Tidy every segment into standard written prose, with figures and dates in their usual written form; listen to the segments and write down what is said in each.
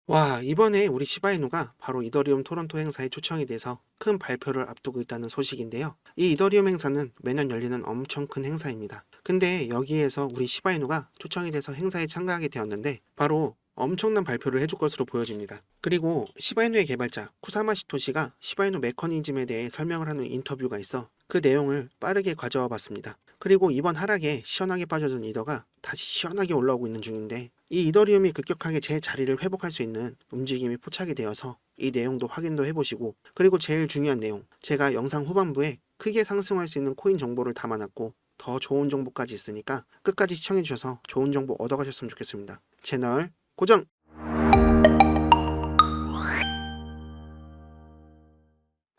와, 이번에 우리 시바이누가 바로 이더리움 토론토 행사에 초청이 돼서 큰 발표를 앞두고 있다는 소식인데요. 이 이더리움 행사는 매년 열리는 엄청 큰 행사입니다. 근데 여기에서 우리 시바이누가 초청이 돼서 행사에 참가하게 되었는데 바로 엄청난 발표를 해줄 것으로 보여집니다. 그리고 시바이누의 개발자 쿠사마 시토시가 시바이누 메커니즘에 대해 설명을 하는 인터뷰가 있어 그 내용을 빠르게 가져와 봤습니다. 그리고 이번 하락에 시원하게 빠져든 이더가 다시 시원하게 올라오고 있는 중인데 이 이더리움이 급격하게 제 자리를 회복할 수 있는 움직임이 포착이 되어서 이 내용도 확인도 해보시고, 그리고 제일 중요한 내용, 제가 영상 후반부에 크게 상승할 수 있는 코인 정보를 담아놨고 더 좋은 정보까지 있으니까 끝까지 시청해주셔서 좋은 정보 얻어가셨으면 좋겠습니다. 채널 고정!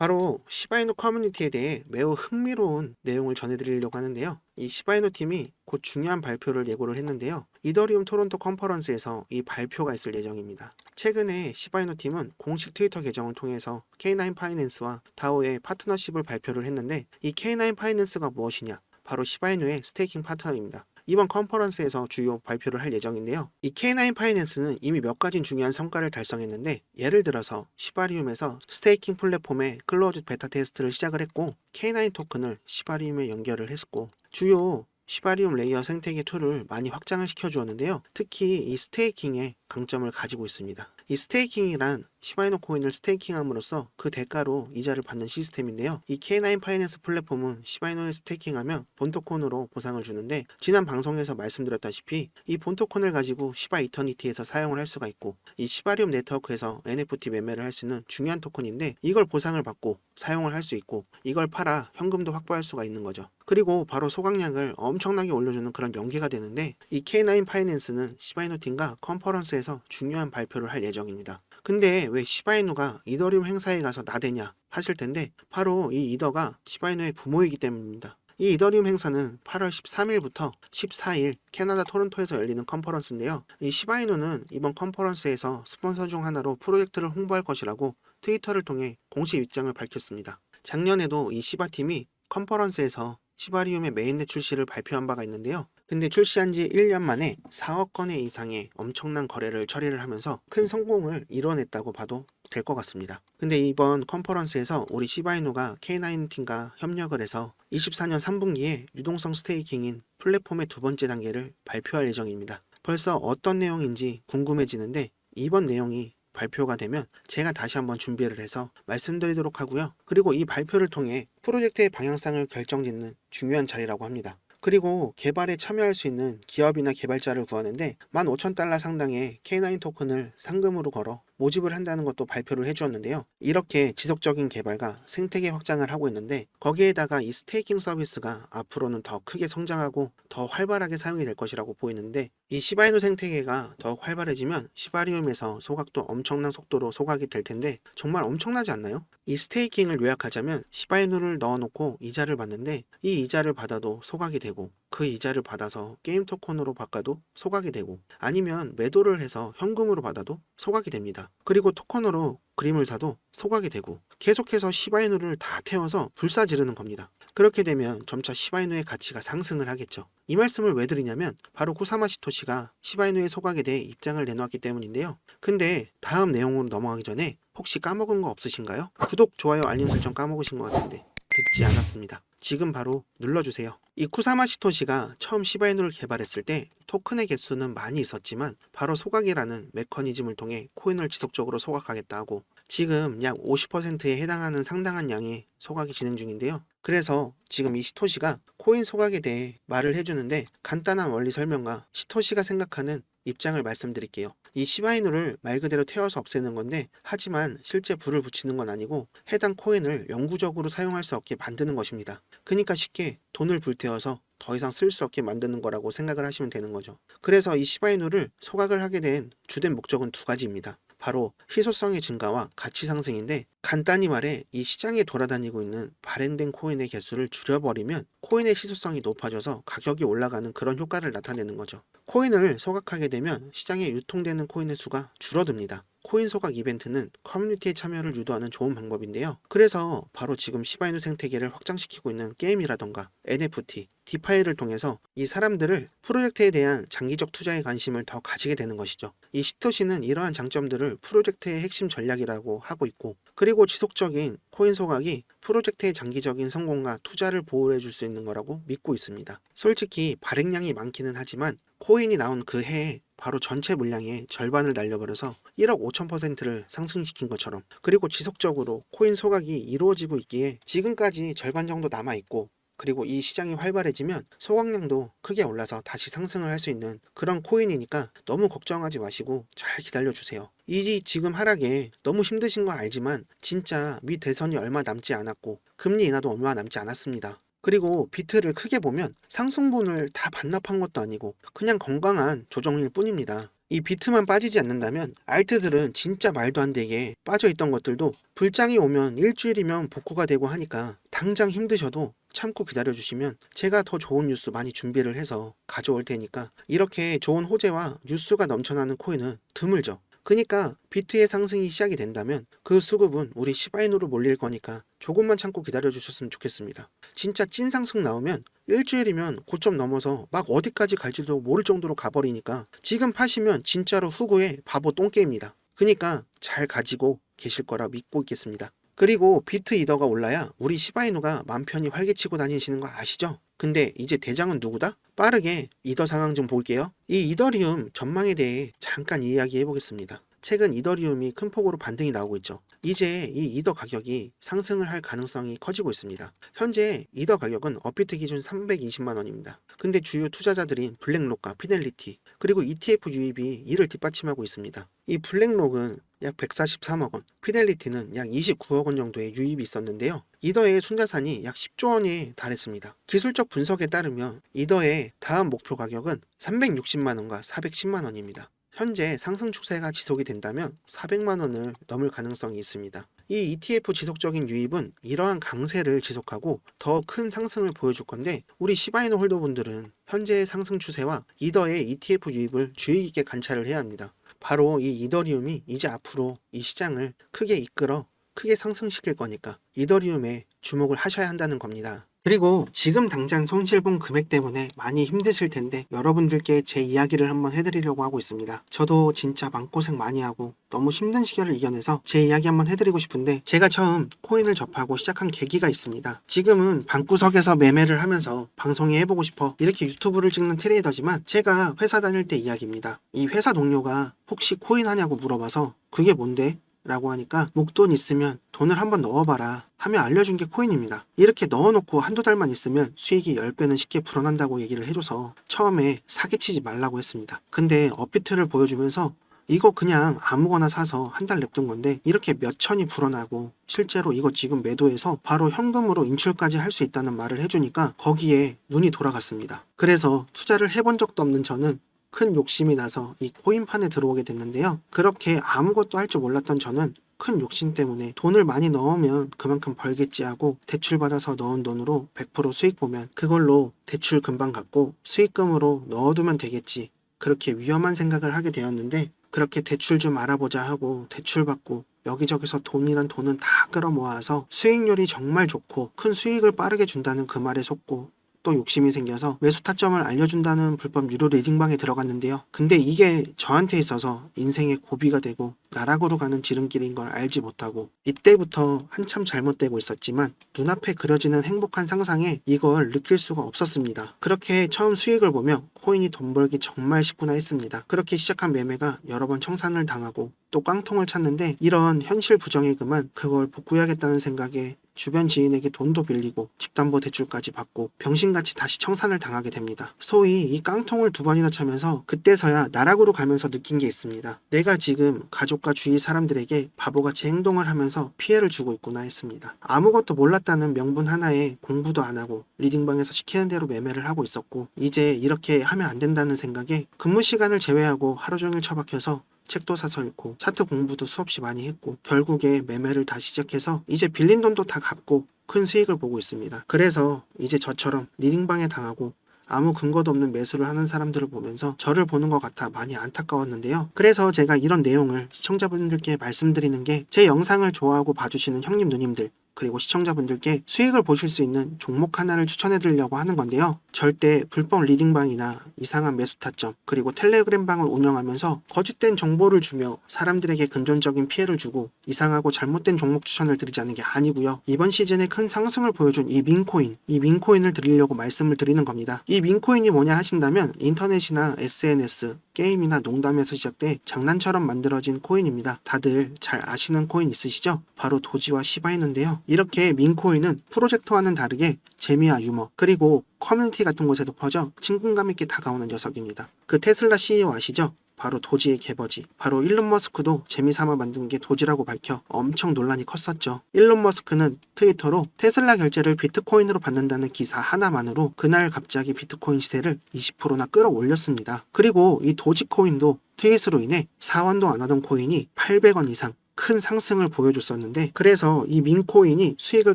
바로 시바이누 커뮤니티에 대해 매우 흥미로운 내용을 전해드리려고 하는데요. 이 시바이누 팀이 곧 중요한 발표를 예고를 했는데요. 이더리움 토론토 컨퍼런스에서 이 발표가 있을 예정입니다. 최근에 시바이누 팀은 공식 트위터 계정을 통해서 K9 파이낸스와 다오의 파트너십을 발표를 했는데, 이 K9 파이낸스가 무엇이냐? 바로 시바이누의 스테이킹 파트너입니다. 이번 컨퍼런스에서 주요 발표를 할 예정인데요. 이 K9 파이낸스는 이미 몇 가지 중요한 성과를 달성했는데, 예를 들어서 시바리움에서 스테이킹 플랫폼의 클로즈 베타 테스트를 시작을 했고, K9 토큰을 시바리움에 연결을 했고, 주요 시바리움 레이어 생태계 툴을 많이 확장을 시켜주었는데요. 특히 이 스테이킹의 강점을 가지고 있습니다. 이 스테이킹이란 시바이누 코인을 스테이킹함으로써 그 대가로 이자를 받는 시스템인데요. 이 K9 파이낸스 플랫폼은 시바이누를 스테이킹하면 본토콘으로 보상을 주는데, 지난 방송에서 말씀드렸다시피 이 본토콘을 가지고 시바 이터니티에서 사용을 할 수가 있고, 이 시바리움 네트워크에서 NFT 매매를 할 수 있는 중요한 토큰인데, 이걸 보상을 받고 사용을 할 수 있고 이걸 팔아 현금도 확보할 수가 있는 거죠. 그리고 바로 소각량을 엄청나게 올려주는 그런 연계가 되는데, 이 K9 파이낸스는 시바이누 팀과 컨퍼런스에서 중요한 발표를 할 예정입니다. 근데 왜 시바이누가 이더리움 행사에 가서 나대냐 하실 텐데, 바로 이 이더가 시바이누의 부모이기 때문입니다. 이 이더리움 행사는 8월 13일부터 14일 캐나다 토론토에서 열리는 컨퍼런스인데요. 이 시바이누는 이번 컨퍼런스에서 스폰서 중 하나로 프로젝트를 홍보할 것이라고 트위터를 통해 공식 입장을 밝혔습니다. 작년에도 이 시바팀이 컨퍼런스에서 시바리움의 메인넷 출시를 발표한 바가 있는데요. 근데 출시한 지 1년 만에 4억 건의 이상의 엄청난 거래를 처리를 하면서 큰 성공을 이뤄냈다고 봐도 될 것 같습니다. 근데 이번 컨퍼런스에서 우리 시바이누가 K9 팀과 협력을 해서 24년 3분기에 유동성 스테이킹인 플랫폼의 두 번째 단계를 발표할 예정입니다. 벌써 어떤 내용인지 궁금해지는데, 이번 내용이 발표가 되면 제가 다시 한번 준비를 해서 말씀드리도록 하고요. 그리고 이 발표를 통해 프로젝트의 방향성을 결정짓는 중요한 자리라고 합니다. 그리고 개발에 참여할 수 있는 기업이나 개발자를 구하는데 15,000달러 상당의 K9 토큰을 상금으로 걸어 모집을 한다는 것도 발표를 해주었는데요. 이렇게 지속적인 개발과 생태계 확장을 하고 있는데, 거기에다가 이 스테이킹 서비스가 앞으로는 더 크게 성장하고 더 활발하게 사용이 될 것이라고 보이는데, 이 시바이누 생태계가 더욱 활발해지면 시바리움에서 소각도 엄청난 속도로 소각이 될 텐데 정말 엄청나지 않나요? 이 스테이킹을 요약하자면 시바이누를 넣어놓고 이자를 받는데, 이 이자를 받아도 소각이 되고 그 이자를 받아서 게임 토큰으로 바꿔도 소각이 되고, 아니면 매도를 해서 현금으로 받아도 소각이 됩니다. 그리고 토큰으로 그림을 사도 소각이 되고, 계속해서 시바이누를 다 태워서 불사 지르는 겁니다. 그렇게 되면 점차 시바이누의 가치가 상승을 하겠죠. 이 말씀을 왜 드리냐면 바로 쿠사마 시토시가 시바이누의 소각에 대해 입장을 내놓았기 때문인데요. 근데 다음 내용으로 넘어가기 전에 혹시 까먹은 거 없으신가요? 구독, 좋아요, 알림 설정 까먹으신 것 같은데 듣지 않았습니다. 지금 바로 눌러주세요. 이 쿠사마 시토시가 처음 시바이누를 개발했을 때 토큰의 개수는 많이 있었지만 바로 소각이라는 메커니즘을 통해 코인을 지속적으로 소각하겠다 하고, 지금 약 50%에 해당하는 상당한 양의 소각이 진행 중인데요. 그래서 지금 이 시토시가 코인 소각에 대해 말을 해주는데, 간단한 원리 설명과 시토시가 생각하는 입장을 말씀드릴게요. 이 시바이누를 말 그대로 태워서 없애는 건데, 하지만 실제 불을 붙이는 건 아니고 해당 코인을 영구적으로 사용할 수 없게 만드는 것입니다. 그러니까 쉽게 돈을 불태워서 더 이상 쓸 수 없게 만드는 거라고 생각을 하시면 되는 거죠. 그래서 이 시바이누를 소각을 하게 된 주된 목적은 두 가지입니다. 바로 희소성의 증가와 가치 상승인데, 간단히 말해 이 시장에 돌아다니고 있는 발행된 코인의 개수를 줄여버리면 코인의 희소성이 높아져서 가격이 올라가는 그런 효과를 나타내는 거죠. 코인을 소각하게 되면 시장에 유통되는 코인의 수가 줄어듭니다. 코인 소각 이벤트는 커뮤니티의 참여를 유도하는 좋은 방법인데요. 그래서 바로 지금 시바이누 생태계를 확장시키고 있는 게임이라던가 NFT, 디파이를 통해서 이 사람들을 프로젝트에 대한 장기적 투자에 관심을 더 가지게 되는 것이죠. 이 시토시는 이러한 장점들을 프로젝트의 핵심 전략이라고 하고 있고, 그리고 지속적인 코인 소각이 프로젝트의 장기적인 성공과 투자를 보호해 줄 수 있는 거라고 믿고 있습니다. 솔직히 발행량이 많기는 하지만 코인이 나온 그 해에 바로 전체 물량의 절반을 날려버려서 1억 5천%를 상승시킨 것처럼, 그리고 지속적으로 코인 소각이 이루어지고 있기에 지금까지 절반 정도 남아있고, 그리고 이 시장이 활발해지면 소각량도 크게 올라서 다시 상승을 할 수 있는 그런 코인이니까 너무 걱정하지 마시고 잘 기다려주세요. 이 지금 하락에 너무 힘드신 거 알지만 진짜 미 대선이 얼마 남지 않았고 금리 인하도 얼마 남지 않았습니다. 그리고 비트를 크게 보면 상승분을 다 반납한 것도 아니고 그냥 건강한 조정일 뿐입니다. 이 비트만 빠지지 않는다면 알트들은 진짜 말도 안 되게 빠져있던 것들도 불장이 오면 일주일이면 복구가 되고 하니까 당장 힘드셔도 참고 기다려주시면 제가 더 좋은 뉴스 많이 준비를 해서 가져올 테니까, 이렇게 좋은 호재와 뉴스가 넘쳐나는 코인은 드물죠. 그니까 비트의 상승이 시작이 된다면 그 수급은 우리 시바이누로 몰릴 거니까 조금만 참고 기다려주셨으면 좋겠습니다. 진짜 찐 상승 나오면 일주일이면 고점 넘어서 막 어디까지 갈지도 모를 정도로 가버리니까 지금 파시면 진짜로 후구에 바보 똥개입니다. 그니까 잘 가지고 계실 거라 믿고 있겠습니다. 그리고 비트 이더가 올라야 우리 시바이누가 맘 편히 활개치고 다니시는 거 아시죠? 근데 이제 대장은 누구다? 빠르게 이더 상황 좀 볼게요. 이 이더리움 전망에 대해 잠깐 이야기해 보겠습니다. 최근 이더리움이 큰 폭으로 반등이 나오고 있죠. 이제 이 이더 가격이 상승을 할 가능성이 커지고 있습니다. 현재 이더 가격은 업비트 기준 320만 원입니다. 근데 주요 투자자들인 블랙록과 피델리티, 그리고 ETF 유입이 이를 뒷받침하고 있습니다. 이 블랙록은 약 143억 원, 피델리티는 약 29억 원 정도의 유입이 있었는데요. 이더의 순자산이 약 10조 원에 달했습니다. 기술적 분석에 따르면 이더의 다음 목표 가격은 360만 원과 410만 원입니다. 현재 상승 추세가 지속이 된다면 400만 원을 넘을 가능성이 있습니다. 이 ETF 지속적인 유입은 이러한 강세를 지속하고 더 큰 상승을 보여줄 건데, 우리 시바이노 홀더분들은 현재의 상승 추세와 이더의 ETF 유입을 주의 깊게 관찰을 해야 합니다. 바로 이 이더리움이 이제 앞으로 이 시장을 크게 이끌어 크게 상승시킬 거니까 이더리움에 주목을 하셔야 한다는 겁니다. 그리고 지금 당장 손실본 금액 때문에 많이 힘드실 텐데 여러분들께 제 이야기를 한번 해드리려고 하고 있습니다. 저도 진짜 마음고생 많이 하고 너무 힘든 시절을 이겨내서 제 이야기 한번 해드리고 싶은데, 제가 처음 코인을 접하고 시작한 계기가 있습니다. 지금은 방구석에서 매매를 하면서 방송에 해보고 싶어 이렇게 유튜브를 찍는 트레이더지만 제가 회사 다닐 때 이야기입니다. 이 회사 동료가 혹시 코인 하냐고 물어봐서 그게 뭔데? 라고 하니까 목돈 있으면 돈을 한번 넣어봐라 하며 알려준 게 코인입니다. 이렇게 넣어놓고 한두 달만 있으면 수익이 10배는 쉽게 불어난다고 얘기를 해줘서 처음에 사기치지 말라고 했습니다. 근데 업비트를 보여주면서 이거 그냥 아무거나 사서 한 달 냅둔 건데 이렇게 몇 천이 불어나고 실제로 이거 지금 매도해서 바로 현금으로 인출까지 할 수 있다는 말을 해주니까 거기에 눈이 돌아갔습니다. 그래서 투자를 해본 적도 없는 저는 큰 욕심이 나서 이 코인판에 들어오게 됐는데요. 그렇게 아무것도 할 줄 몰랐던 저는 큰 욕심 때문에 돈을 많이 넣으면 그만큼 벌겠지 하고 대출받아서 넣은 돈으로 100% 수익 보면 그걸로 대출 금방 갚고 수익금으로 넣어두면 되겠지, 그렇게 위험한 생각을 하게 되었는데, 그렇게 대출 좀 알아보자 하고 대출 받고 여기저기서 돈이란 돈은 다 끌어모아서 수익률이 정말 좋고 큰 수익을 빠르게 준다는 그 말에 속고 또 욕심이 생겨서 매수 타점을 알려준다는 불법 유료 리딩방에 들어갔는데요. 근데 이게 저한테 있어서 인생의 고비가 되고 나락으로 가는 지름길인 걸 알지 못하고 이때부터 한참 잘못되고 있었지만 눈앞에 그려지는 행복한 상상에 이걸 느낄 수가 없었습니다. 그렇게 처음 수익을 보며 코인이 돈 벌기 정말 쉽구나 했습니다. 그렇게 시작한 매매가 여러 번 청산을 당하고 또 깡통을 찼는데, 이런 현실 부정에 그만 그걸 복구해야겠다는 생각에 주변 지인에게 돈도 빌리고 집담보대출까지 받고 병신같이 다시 청산을 당하게 됩니다. 소위 이 깡통을 2번이나 차면서 그때서야 나락으로 가면서 느낀 게 있습니다. 내가 지금 가족과 주위 사람들에게 바보같이 행동을 하면서 피해를 주고 있구나 했습니다. 아무것도 몰랐다는 명분 하나에 공부도 안 하고 리딩방에서 시키는 대로 매매를 하고 있었고, 이제 이렇게 하면 안 된다는 생각에 근무 시간을 제외하고 하루 종일 처박혀서 책도 사서 읽고 차트 공부도 수없이 많이 했고 결국에 매매를 다시 시작해서 이제 빌린 돈도 다 갚고 큰 수익을 보고 있습니다. 그래서 이제 저처럼 리딩방에 당하고 아무 근거도 없는 매수를 하는 사람들을 보면서 저를 보는 것 같아 많이 안타까웠는데요. 그래서 제가 이런 내용을 시청자분들께 말씀드리는 게, 제 영상을 좋아하고 봐주시는 형님 누님들, 그리고 시청자분들께 수익을 보실 수 있는 종목 하나를 추천해 드리려고 하는 건데요. 절대 불법 리딩방이나 이상한 매수 타점, 그리고 텔레그램 방을 운영하면서 거짓된 정보를 주며 사람들에게 금전적인 피해를 주고 이상하고 잘못된 종목 추천을 드리자는 게 아니고요. 이번 시즌에 큰 상승을 보여준 이 민코인을 드리려고 말씀을 드리는 겁니다. 이 민코인이 뭐냐 하신다면 인터넷이나 SNS, 게임이나 농담에서 시작돼 장난처럼 만들어진 코인입니다. 다들 잘 아시는 코인 있으시죠? 바로 도지와 시바이누인데요. 이렇게 민코인은 프로젝트와는 다르게 재미와 유머, 그리고 커뮤니티 같은 곳에도 퍼져 친근감 있게 다가오는 녀석입니다. 그 테슬라 CEO 아시죠? 바로 도지의 개버지. 바로 일론 머스크도 재미삼아 만든 게 도지라고 밝혀 엄청 논란이 컸었죠. 일론 머스크는 트위터로 테슬라 결제를 비트코인으로 받는다는 기사 하나만으로 그날 갑자기 비트코인 시세를 20%나 끌어올렸습니다. 그리고 이 도지코인도 트윗으로 인해 사원도 안 하던 코인이 800원 이상 큰 상승을 보여줬었는데, 그래서 이 민코인이 수익을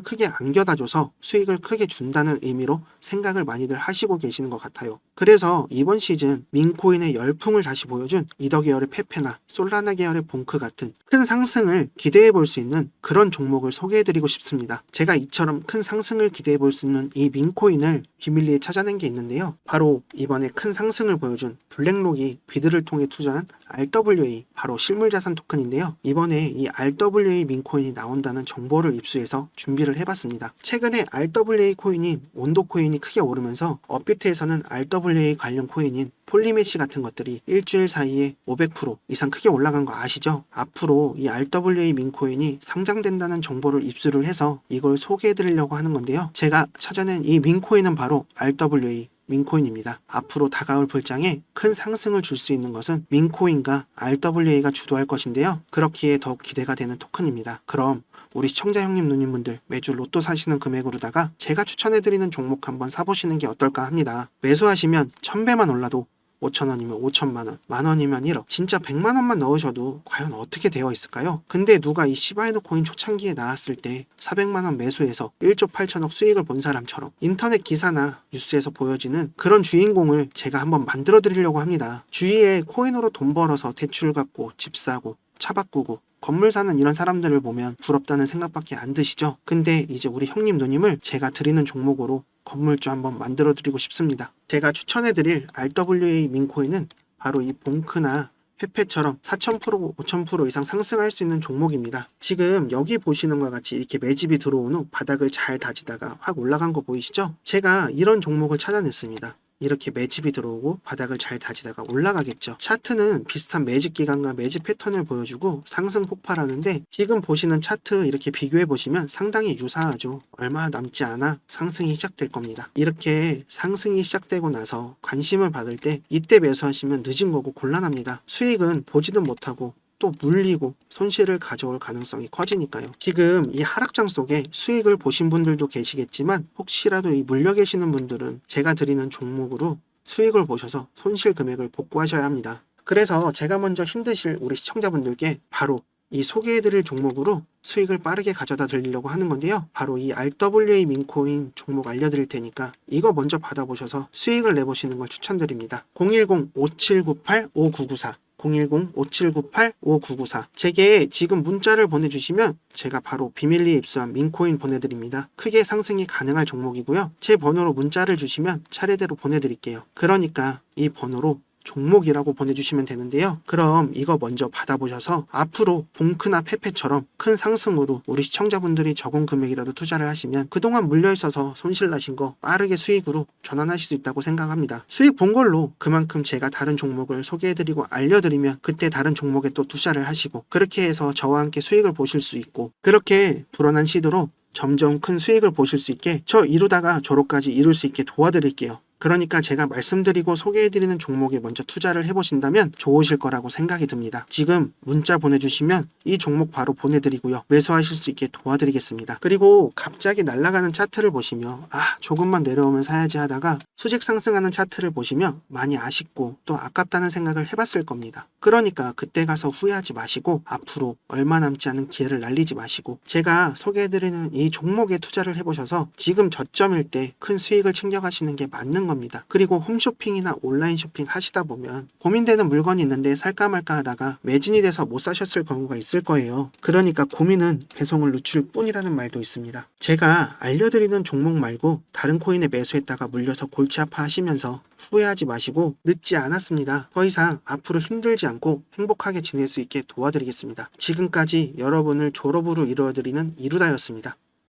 크게 안겨다줘서 수익을 크게 준다는 의미로 생각을 많이들 하시고 계시는 것 같아요. 그래서 이번 시즌 민코인의 열풍을 다시 보여준 이더 계열의 페페나 솔라나 계열의 봉크 같은 큰 상승을 기대해 볼 수 있는 그런 종목을 소개해 드리고 싶습니다. 제가 이처럼 큰 상승을 기대해 볼 수 있는 이 민코인을 비밀리에 찾아낸 게 있는데요. 바로 이번에 큰 상승을 보여준 블랙록이 비드를 통해 투자한 RWA, 바로 실물자산 토큰인데요. 이번에 이 RWA 민코인이 나온다는 정보를 입수해서 준비를 해봤습니다. 최근에 RWA 코인인 온도 코인이 크게 오르면서 업비트에서는 RWA 관련 코인인 폴리메시 같은 것들이 일주일 사이에 500% 이상 크게 올라간 거 아시죠? 앞으로 이 RWA 민코인이 상장된다는 정보를 입수를 해서 이걸 소개해 드리려고 하는 건데요. 제가 찾아낸 이 민코인은 바로 RWA 민코인입니다. 앞으로 다가올 불장에 큰 상승을 줄 수 있는 것은 민코인과 RWA가 주도할 것인데요. 그렇기에 더욱 기대가 되는 토큰입니다. 그럼 우리 시청자 형님 누님분들 매주 로또 사시는 금액으로다가 제가 추천해드리는 종목 한번 사보시는 게 어떨까 합니다. 매수하시면 1000배만 올라도 5,000원이면 5천만원, 만원이면 1억, 진짜 100만원만 넣으셔도 과연 어떻게 되어 있을까요? 근데 누가 이 시바이누 코인 초창기에 나왔을 때 400만원 매수해서 1조 8천억 수익을 본 사람처럼 인터넷 기사나 뉴스에서 보여지는 그런 주인공을 제가 한번 만들어 드리려고 합니다. 주위에 코인으로 돈 벌어서 대출 갚고 집 사고 차 바꾸고 건물 사는 이런 사람들을 보면 부럽다는 생각밖에 안 드시죠? 근데 이제 우리 형님 누님을 제가 드리는 종목으로 건물주 한번 만들어 드리고 싶습니다. 제가 추천해 드릴 RWA 민코인은 바로 이 봉크나 페페처럼 4000%, 5000% 이상 상승할 수 있는 종목입니다. 지금 여기 보시는 것과 같이 이렇게 매집이 들어온 후 바닥을 잘 다지다가 확 올라간 거 보이시죠? 제가 이런 종목을 찾아냈습니다. 이렇게 매집이 들어오고 바닥을 잘 다지다가 올라가겠죠. 차트는 비슷한 매집 기간과 매집 패턴을 보여주고 상승 폭발하는데, 지금 보시는 차트 이렇게 비교해 보시면 상당히 유사하죠. 얼마 남지 않아 상승이 시작될 겁니다. 이렇게 상승이 시작되고 나서 관심을 받을 때 이때 매수하시면 늦은 거고 곤란합니다. 수익은 보지도 못하고 또 물리고 손실을 가져올 가능성이 커지니까요. 지금 이 하락장 속에 수익을 보신 분들도 계시겠지만 혹시라도 이 물려 계시는 분들은 제가 드리는 종목으로 수익을 보셔서 손실 금액을 복구하셔야 합니다. 그래서 제가 먼저 힘드실 우리 시청자분들께 바로 이 소개해드릴 종목으로 수익을 빠르게 가져다 드리려고 하는 건데요. 바로 이 RWA 민코인 종목 알려드릴 테니까 이거 먼저 받아보셔서 수익을 내보시는 걸 추천드립니다. 010-5798-5994 010-5798-5994 제게 지금 문자를 보내주시면 제가 바로 비밀리에 입수한 민코인 보내드립니다. 크게 상승이 가능할 종목이고요. 제 번호로 문자를 주시면 차례대로 보내드릴게요. 그러니까 이 번호로 종목이라고 보내주시면 되는데요. 그럼 이거 먼저 받아보셔서 앞으로 봉크나 페페처럼 큰 상승으로 우리 시청자분들이 적은 금액이라도 투자를 하시면 그동안 물려있어서 손실 나신 거 빠르게 수익으로 전환하실 수 있다고 생각합니다. 수익 본 걸로 그만큼 제가 다른 종목을 소개해드리고 알려드리면 그때 다른 종목에 또 투자를 하시고, 그렇게 해서 저와 함께 수익을 보실 수 있고, 그렇게 불어난 시도로 점점 큰 수익을 보실 수 있게 저 이루다가 졸업까지 이룰 수 있게 도와드릴게요. 그러니까 제가 말씀드리고 소개해드리는 종목에 먼저 투자를 해보신다면 좋으실 거라고 생각이 듭니다. 지금 문자 보내주시면 이 종목 바로 보내드리고요. 매수하실 수 있게 도와드리겠습니다. 그리고 갑자기 날아가는 차트를 보시며 조금만 내려오면 사야지 하다가 수직 상승하는 차트를 보시며 많이 아쉽고 또 아깝다는 생각을 해봤을 겁니다. 그러니까 그때 가서 후회하지 마시고 앞으로 얼마 남지 않은 기회를 날리지 마시고 제가 소개해드리는 이 종목에 투자를 해보셔서 지금 저점일 때 큰 수익을 챙겨가시는 게 맞는 겁니다. 겁니다. 그리고 홈쇼핑이나 온라인 쇼핑 하시다 보면 고민되는 물건이 있는데 살까 말까 하다가 매진이 돼서 못 사셨을 경우가 있을 거예요. 그러니까 고민은 배송을 늦출 뿐이라는 말도 있습니다. 제가 알려드리는 종목 말고 다른 코인에 매수했다가 물려서 골치 아파하시면서 후회하지 마시고 늦지 않았습니다. 더 이상 앞으로 힘들지 않고 행복하게 지낼 수 있게 도와드리겠습니다. 지금까지 여러분을 졸업으로 이루어드리는 이루다였습니다.